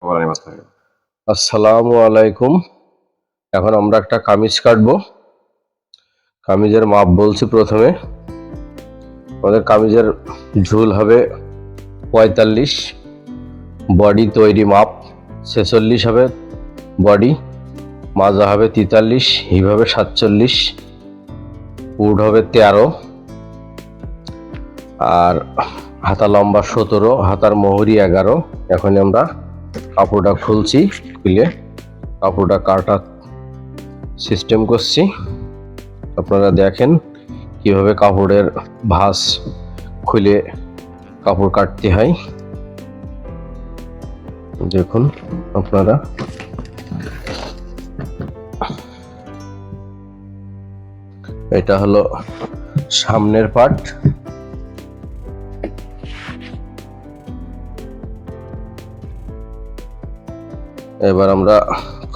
আসসালামু আলাইকুম। এখন আমরা একটা কামিজ কাটবো। কামিজের মাপ বলছি। প্রথমে আমাদের কামিজের ঝুল হবে 45, বডি তৈরি মাপ 46 হবে, বডি মাজা হবে 43, হিপ হবে 47, উড হবে 13, আর হাতা লম্বা 17, হাতার মোহরি 11। এখন আমরা কাপড়টা খুলছি, খুলে কাপড়টা কাটার সিস্টেম করছি। আপনারা দেখেন কিভাবে কাপড়ের ভাঁজ খুলে কাপড় কাটতে হয়। দেখুন আপনারা, এটা হলো সামনের পার্ট। এবার আমরা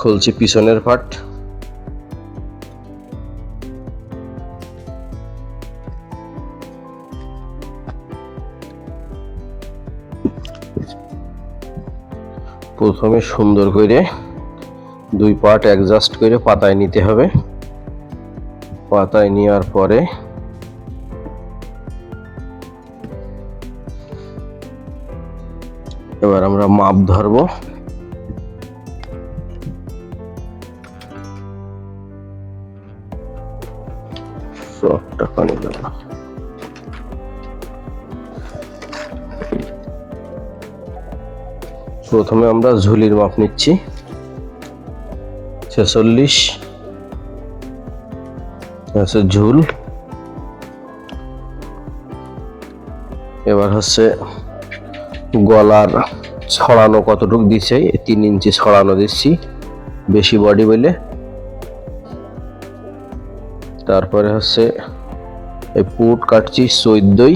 খুলছি পিছনের পার্ট। প্রথমে সুন্দর করে দুই পার্ট অ্যাডজাস্ট করে পাতায় নিতে হবে। পাতায় নেওয়ার পরে এবার আমরা মাপ ধরবো। প্রথমে আমরা ঝুলির মাপ নিচ্ছি 46, ঝুল। এবার হচ্ছে গলার ছড়ানো কতটুকু দিচ্ছে, 3 ইঞ্চি ছড়ানো দিচ্ছি, বেশি বডি বলে। তারপরে হচ্ছে এই পুট কাটছি 14,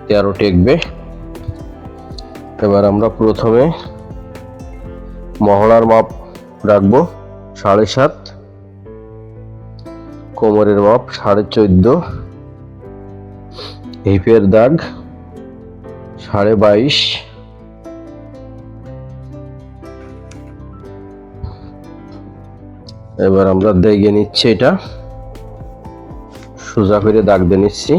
13 টেকবে। এবার আমরা প্রথমে মহড়ার মাপ রাখবো 7.5, কোমরের মাপ 14.5, হিপের দাগ 22.5। এবার আমরা দেখে নিচ্ছি, এটা সোজা করে দাগ দিয়ে নিচ্ছি।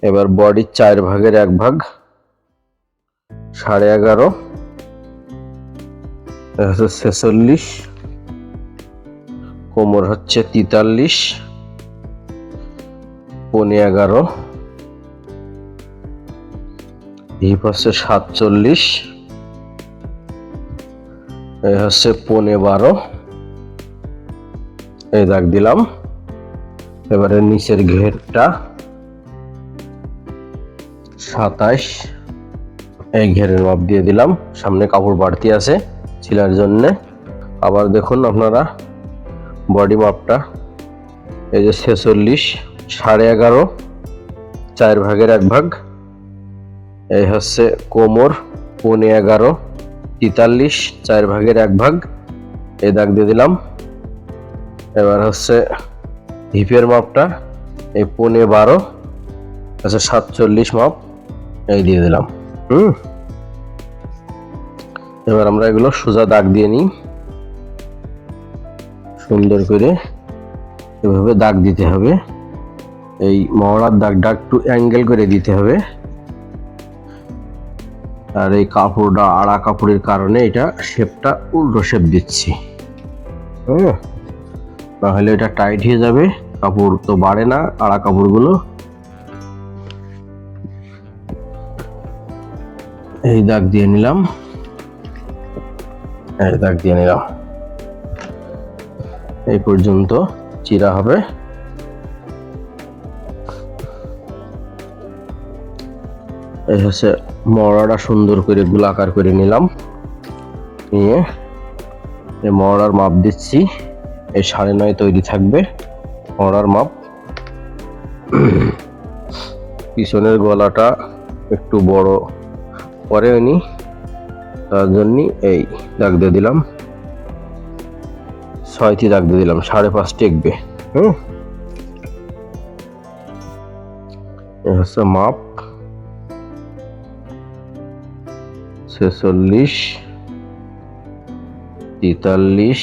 এবার বডির 4 ভাগের 1 ভাগ 11.5, 46, কোমর হচ্ছে 43, 11.5, হিপ হচ্ছে 47, এই হচ্ছে 12.5। এই দাগ দিলাম। এবারে নিচের ঘেরটা 27, এই ঘেরের মাপ দিয়ে দিলাম। সামনে কাপড় বাড়তি আছে ছিলার জন্য। আবার দেখুন আপনারা বডি মাপটা, এই যে 46, 11.5, 4 ভাগের 1 ভাগ। এই হচ্ছে কোমর 11.5, 43, 4 ভাগের 1 ভাগ, এই দাগ দিয়ে দিলাম। এবার হচ্ছে হিপের মাপটা, এই 12.5, 47 মাপ, এই দিয়ে দিলাম। এবার আমরা এগুলো সোজা দাগ দিয়ে নিই। সুন্দর করে এভাবে দাগ দিতে হবে। এই মহড়ার দাগটা একটু অ্যাঙ্গেল করে দিতে হবে। আর এই কাপড়টা আড়া কাপড়ের কারণে এটা শেপটা উল্টো শেপ দিচ্ছি। নাহলে এটা টাইট হয়ে যাবে, কাপড় তো বাড়ে না আড়া কাপড়গুলো। এই দাগ দিয়ে নিলাম, এই দাগ দিয়ে নিলাম। এই পর্যন্ত চিরা হবে। এই হচ্ছে মহড়াটা সুন্দর করে গোলাকার করে নিলাম। নিয়ে এই মহড়ার মাপ দিচ্ছি, এই 9.5 তৈরি থাকবে মহড়ার মাপ। পিছনের গলাটা একটু বড় পরে নি, তার জন্য এই দাগ দিয়ে দিলাম 6টি দাগ দিয়ে দিলাম, 5.5 টেকবে। এই হচ্ছে মাপ। 46, 43,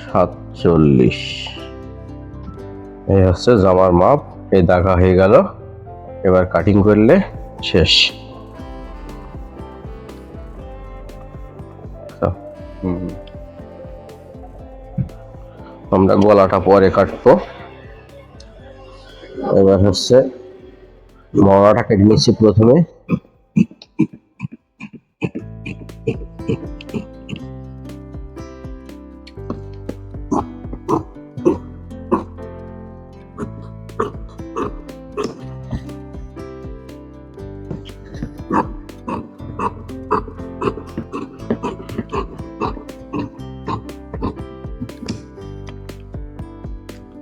47। এই হচ্ছে জামার মাপ। এই দাগা হয়ে গেল, এবার কাটিং করলে শেষ। আমরা গলাটা পরে কাটবো। এবার হচ্ছে মরাটা কেটে নিচ্ছি প্রথমে।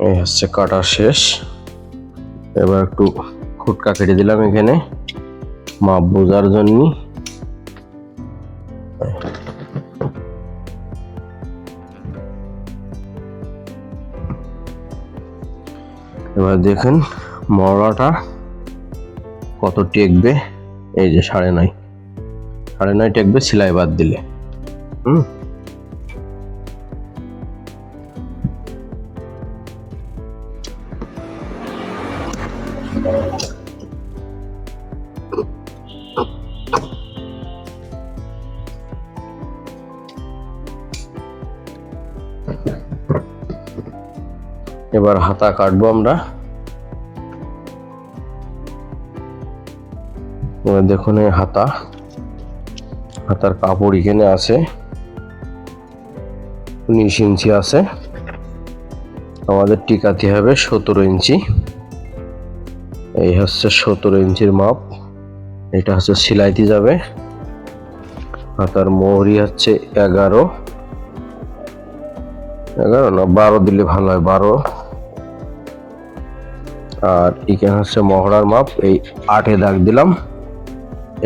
এই হচ্ছে কাটা শেষ। এবার একটু খুটকা কেটে দিলাম এখানে মাপ বোঝার জন্য। এবার দেখেন মরাটা কত টেকবে। এই যে 9.5 টেকবে সেলাই বাদ দিলে। এবার হাতা কাটবো আমরা। এবার দেখুন এই হাতার কাপড় এখানে আছে 19 ইঞ্চি আছে। আমাদের টিকাতে হবে 17 ইঞ্চি। এই হচ্ছে 17 ইঞ্চির মাপ। এটা হচ্ছে সেলাইতে যাবে। হাতার মোহরি হচ্ছে 11 না 12 দিলে ভালো হয়, 12। আর এখানে হচ্ছে মহড়ার মাপ, এই 8 দাগ দিলাম।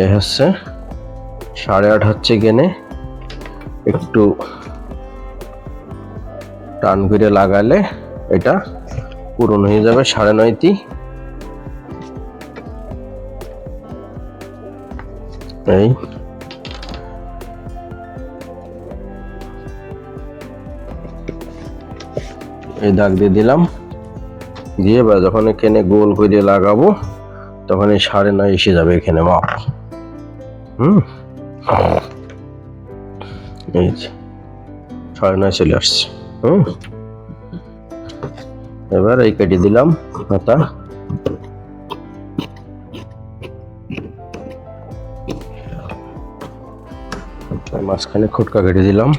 এই হচ্ছে 8.5 হচ্ছে এখানে একটু টান করে লাগালে এটা পূরণ হয়ে যাবে 9.5। এই দাগ দিয়ে দিলাম, দিয়ে বা যখন এখানে গোল করে লাগাবো তখন এই 9.5 এসে যাবে এখানে মাপ। এই যে 9.5 চলে আসছে। এবার এই কেটে দিলাম হাতা। মাঝখানে খুটকা কেটে দিলাম।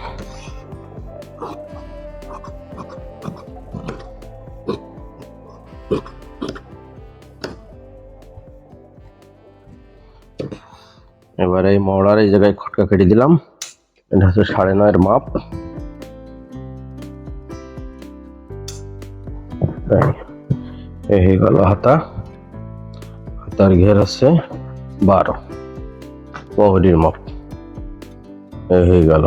এবার এই মহড়ার এই জায়গায় খুটকা কেটে দিলাম। এটা হচ্ছে 9.5 মাপ। এই হয়ে গেল হাতার ঘের আছে 12 মোহরির মাপ। এই হয়ে গেল।